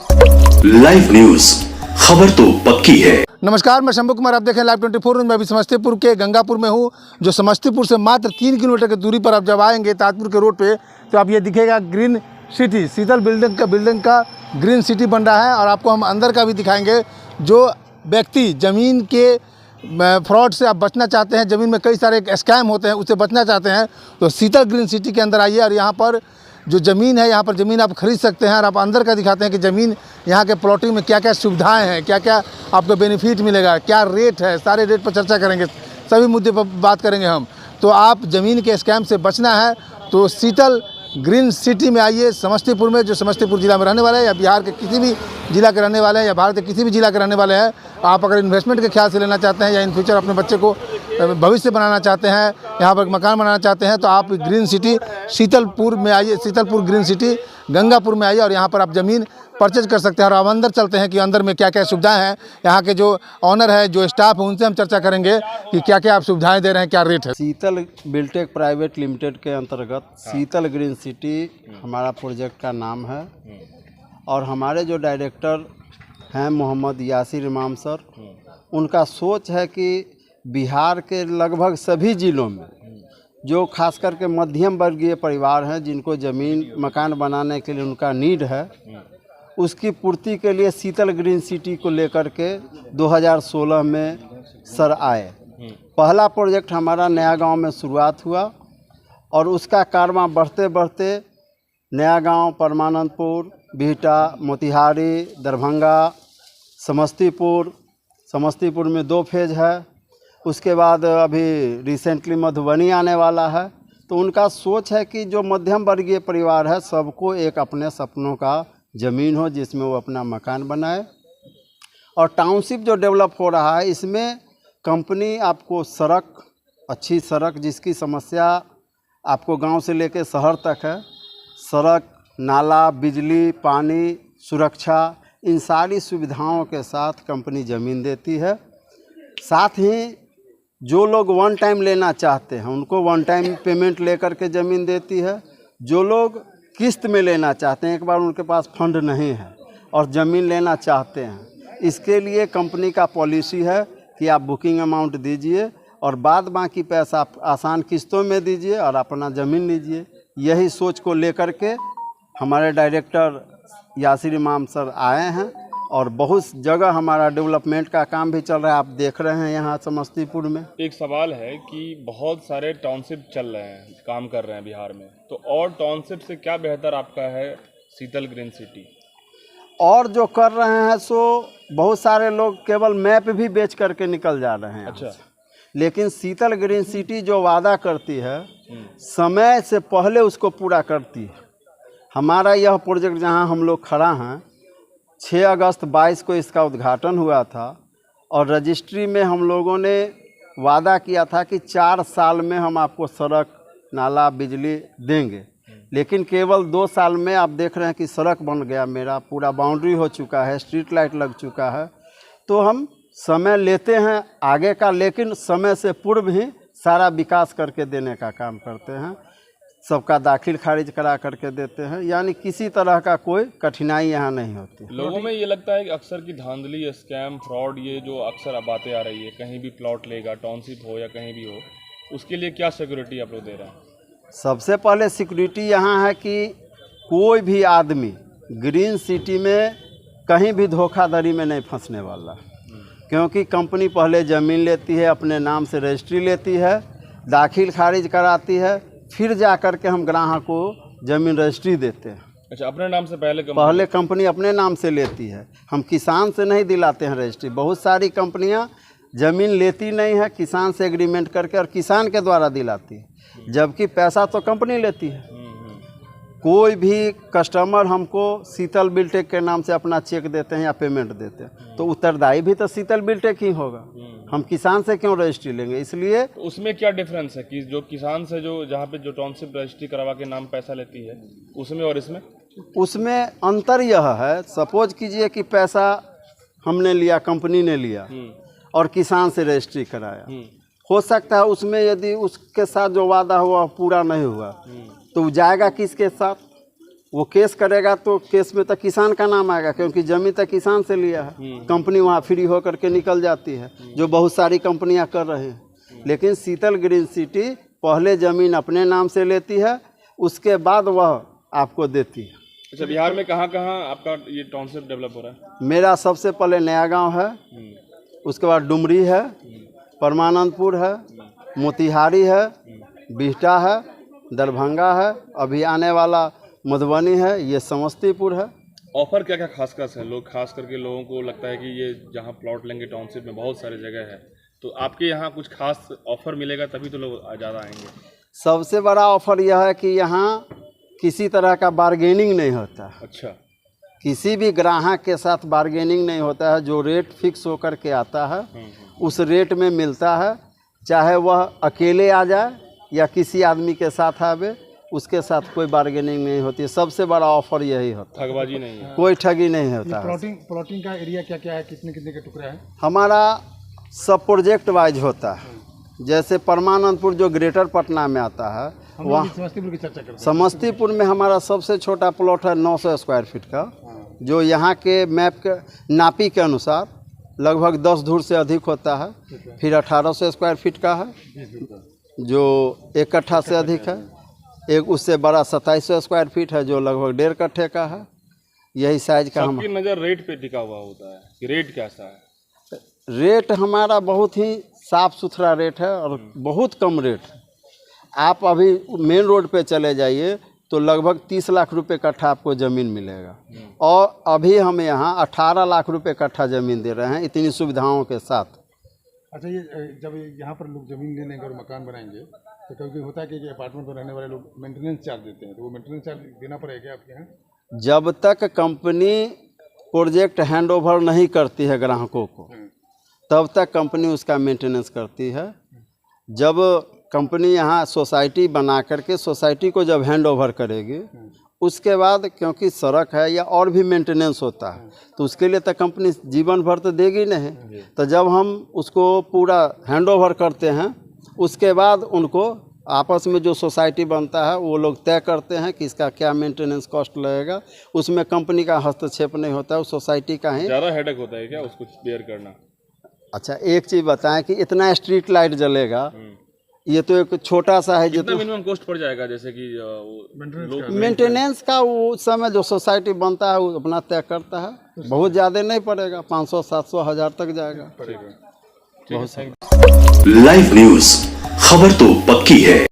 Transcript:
Live news, खबर तो पक्की है। नमस्कार, मैं शंभू कुमार, आप देखें लाइव 24 न्यूज। मैं अभी समस्तीपुर के गंगापुर में हूँ, जो समस्तीपुर से मात्र 3 किलोमीटर की दूरी पर आप जब आएंगे ताजपुर के रोड पे, तो आप ये दिखेगा ग्रीन सिटी, शीतल बिल्डिंग का ग्रीन सिटी बन रहा है। और आपको हम अंदर का भी दिखाएंगे। जो व्यक्ति ज़मीन के फ्रॉड से आप बचना चाहते हैं, ज़मीन में कई सारे स्कैम होते हैं, उससे बचना चाहते हैं, तो शीतल ग्रीन सिटी के अंदर आइए। और यहाँ पर जो ज़मीन है, यहाँ पर ज़मीन आप खरीद सकते हैं। और आप अंदर का दिखाते हैं कि ज़मीन यहाँ के प्लॉटिंग में क्या क्या सुविधाएं हैं, क्या क्या आपको बेनिफिट मिलेगा, क्या रेट है, सारे रेट पर चर्चा करेंगे, सभी मुद्दे पर बात करेंगे हम। तो आप ज़मीन के स्कैम से बचना है तो शीतल ग्रीन सिटी में आइए, समस्तीपुर में, जो समस्तीपुर जिला में रहने वाले हैं या बिहार के किसी भी जिला के रहने वाले हैं या भारत के किसी भी जिला के रहने वाले हैं। आप अगर इन्वेस्टमेंट के ख्याल से लेना चाहते हैं या इन फ्यूचर अपने बच्चे को भविष्य बनाना चाहते हैं, यहाँ पर मकान बनाना चाहते हैं, तो आप ग्रीन सिटी शीतलपुर में आइए, शीतलपुर ग्रीन सिटी गंगापुर में आइए और यहाँ पर आप ज़मीन परचेज कर सकते हैं। और अब अंदर चलते हैं कि अंदर में क्या क्या सुविधाएं हैं। यहाँ के जो ऑनर है, जो स्टाफ है, उनसे हम चर्चा करेंगे कि क्या क्या आप सुविधाएं दे रहे हैं, क्या रेट है। शीतल बिल्टेक प्राइवेट लिमिटेड के अंतर्गत शीतल ग्रीन सिटी हमारा प्रोजेक्ट का नाम है। और हमारे जो डायरेक्टर हैं मोहम्मद यासिर इमाम सर, उनका सोच है कि बिहार के लगभग सभी ज़िलों में जो खास करके मध्यम वर्गीय परिवार हैं, जिनको ज़मीन मकान बनाने के लिए उनका नीड है, उसकी पूर्ति के लिए शीतल ग्रीन सिटी को लेकर के 2016 में सर आए। पहला प्रोजेक्ट हमारा नया गांव में शुरुआत हुआ और उसका कारवां बढ़ते बढ़ते नया गांव, परमानंदपुर, बिहटा, मोतिहारी, दरभंगा, समस्तीपुर में 2 फेज है। उसके बाद अभी रिसेंटली मधुबनी आने वाला है। तो उनका सोच है कि जो मध्यम वर्गीय परिवार है, सबको एक अपने सपनों का ज़मीन हो जिसमें वो अपना मकान बनाए। और टाउनशिप जो डेवलप हो रहा है, इसमें कंपनी आपको सड़क, अच्छी सड़क, जिसकी समस्या आपको गांव से लेकर शहर तक है, सड़क, नाला, बिजली, पानी, सुरक्षा, इन सारी सुविधाओं के साथ कंपनी ज़मीन देती है। साथ ही जो लोग वन टाइम लेना चाहते हैं, उनको वन टाइम पेमेंट लेकर के ज़मीन देती है। जो लोग किस्त में लेना चाहते हैं, एक बार उनके पास फंड नहीं है और ज़मीन लेना चाहते हैं, इसके लिए कंपनी का पॉलिसी है कि आप बुकिंग अमाउंट दीजिए और बाद बाकी पैसा आप आसान किस्तों में दीजिए और अपना ज़मीन लीजिए। यही सोच को लेकर के हमारे डायरेक्टर यासिर इमाम सर आए हैं और बहुत जगह हमारा डेवलपमेंट का काम भी चल रहा है। आप देख रहे हैं यहाँ समस्तीपुर में। एक सवाल है कि बहुत सारे टाउनशिप चल रहे हैं, काम कर रहे हैं बिहार में, तो और टाउनशिप से क्या बेहतर आपका है शीतल ग्रीन सिटी? और जो कर रहे हैं सो बहुत सारे लोग केवल मैप भी बेच करके निकल जा रहे हैं। अच्छा। लेकिन शीतल ग्रीन सिटी जो वादा करती है, समय से पहले उसको पूरा करती है। हमारा यह प्रोजेक्ट जहां हम लोग खड़ा हैं, 6 अगस्त 22 को इसका उद्घाटन हुआ था और रजिस्ट्री में हम लोगों ने वादा किया था कि 4 साल में हम आपको सड़क, नाला, बिजली देंगे। लेकिन केवल 2 साल में आप देख रहे हैं कि सड़क बन गया, मेरा पूरा बाउंड्री हो चुका है, स्ट्रीट लाइट लग चुका है। तो हम समय लेते हैं आगे का, लेकिन समय से पूर्व ही सारा विकास करके देने का काम करते हैं। सबका दाखिल खारिज करा करके देते हैं, यानी किसी तरह का कोई कठिनाई यहाँ नहीं होती। लोगों में ये लगता है कि अक्सर की धांधली, स्कैम, फ्रॉड, ये जो अक्सर बातें आ रही है, कहीं भी प्लॉट लेगा, टाउनशिप हो या कहीं भी हो, उसके लिए क्या सिक्योरिटी आप लोग दे रहे हैं? सबसे पहले सिक्योरिटी यहाँ है कि कोई भी आदमी ग्रीन सिटी में कहीं भी धोखाधड़ी में नहीं फंसने वाला, क्योंकि कंपनी पहले ज़मीन लेती है, अपने नाम से रजिस्ट्री लेती है, दाखिल खारिज कराती है, फिर जा कर के हम ग्राहक को ज़मीन रजिस्ट्री देते हैं। अच्छा, अपने नाम से पहले कंपनी अपने नाम से लेती है, हम किसान से नहीं दिलाते हैं रजिस्ट्री। बहुत सारी कंपनियां ज़मीन लेती नहीं है, किसान से एग्रीमेंट करके और किसान के द्वारा दिलाती है, जबकि पैसा तो कंपनी लेती है। कोई भी कस्टमर हमको शीतल बिल्टेक के नाम से अपना चेक देते हैं या पेमेंट देते हैं, तो उत्तरदायी भी तो शीतल बिल्टेक ही होगा। हम किसान से क्यों रजिस्ट्री लेंगे? इसलिए उसमें क्या डिफरेंस है कि जो किसान से, जो जहाँ पे जो टाउनशिप रजिस्ट्री करवा के नाम पैसा लेती है, उसमें और इसमें? उसमें अंतर यह है, सपोज कीजिए कि पैसा हमने लिया, कंपनी ने लिया और किसान से रजिस्ट्री कराया, हो सकता है उसमें यदि उसके साथ जो वादा हुआ पूरा नहीं हुआ, तो जाएगा किसके साथ? वो केस करेगा तो केस में तो किसान का नाम आएगा, क्योंकि ज़मीन तो किसान से लिया है। कंपनी वहाँ फ्री होकर के निकल जाती है, जो बहुत सारी कंपनियाँ कर रहे हैं। लेकिन शीतल ग्रीन सिटी पहले ज़मीन अपने नाम से लेती है, उसके बाद वह आपको देती है। अच्छा, बिहार में कहाँ कहाँ आपका ये टाउनशिप डेवलप हो रहा है? मेरा सबसे पहले नया गांव है, उसके बाद डुमरी है, परमानंदपुर है, मोतिहारी है, बिहटा है, दरभंगा है, अभी आने वाला मधुबनी है, ये समस्तीपुर है। ऑफर क्या क्या खास खास है? लोग खास करके लोगों को लगता है कि ये जहाँ प्लॉट लेंगे टाउनशिप में बहुत सारी जगह है, तो आपके यहाँ कुछ खास ऑफर मिलेगा तभी तो लोग ज़्यादा आएंगे। सबसे बड़ा ऑफर यह है कि यहाँ किसी तरह का बार्गेनिंग नहीं होता है। अच्छा, किसी भी ग्राहक के साथ बार्गेनिंग नहीं होता है। जो रेट फिक्स होकर के आता है उस रेट में मिलता है, चाहे वह अकेले आ जाए या किसी आदमी के साथ आवे, उसके साथ कोई बार्गेनिंग नहीं होती है। सबसे बड़ा ऑफर यही होता है, ठगबाजी नहीं है। कोई ठगी नहीं होता है। प्लॉटिंग का एरिया क्या क्या है, कितने कितने के टुकड़े हैं? हमारा सब प्रोजेक्ट वाइज होता है। जैसे परमानंदपुर जो ग्रेटर पटना में आता है, वहाँ समस्तीपुर की चर्चा करते हैं। समस्तीपुर में हमारा सबसे छोटा प्लॉट है 900 स्क्वायर फीट का, जो यहाँ के मैप के नापी के अनुसार लगभग 10 धूर से अधिक होता है। फिर 1800 स्क्वायर फीट का है जो 1 कट्ठा से अधिक है। एक उससे बड़ा 2700 स्क्वायर फीट है जो लगभग 1.5 कट्ठे का है। यही साइज का हम। सबकी नज़र रेट पे टिका हुआ होता है कि रेट कैसा है? रेट हमारा बहुत ही साफ़ सुथरा रेट है और बहुत कम रेट है। आप अभी मेन रोड पे चले जाइए तो लगभग 30 लाख रुपए कट्ठा आपको ज़मीन मिलेगा, और अभी हम यहाँ 18 लाख रुपए कट्ठा ज़मीन दे रहे हैं इतनी सुविधाओं के साथ। अच्छा, ये जब यहाँ पर लोग ज़मीन लेने और मकान बनाएंगे तो कभी होता है कि अपार्टमेंट में रहने वाले लोग मेंटेनेंस चार्ज देते हैं, तो वो मेंटेनेंस चार्ज देना पड़ेगा आपके यहाँ? जब तक कंपनी प्रोजेक्ट हैंड ओवर नहीं करती है ग्राहकों को, तब तक कंपनी उसका मेंटेनेंस करती है। जब कंपनी यहाँ सोसाइटी बना करके सोसाइटी को जब हैंड ओवर करेगी, उसके बाद क्योंकि सड़क है या और भी मेंटेनेंस होता है, तो उसके लिए तो कंपनी जीवन भर तो देगी नहीं। तो जब हम उसको पूरा हैंड ओवर करते हैं, उसके बाद उनको आपस में जो सोसाइटी बनता है वो लोग तय करते हैं कि इसका क्या मेंटेनेंस कॉस्ट लगेगा। उसमें कंपनी का हस्तक्षेप नहीं होता है, उस सोसाइटी का ही। ज़्यादा हेडेक होता है क्या उसको बेयर करना? अच्छा, एक चीज़ बताएं कि इतना स्ट्रीट लाइट जलेगा, ये तो एक छोटा सा है। कितना मिनिमम कॉस्ट पड़ जाएगा? जैसे कि मेंटेनेंस का वो समय जो सोसाइटी बनता है वो अपना तय करता है। बहुत ज़्यादा नहीं पड़ेगा, 500, 700, 1000 तक जाएगा। बहुत लाइव न्यूज, खबर तो पक्की है।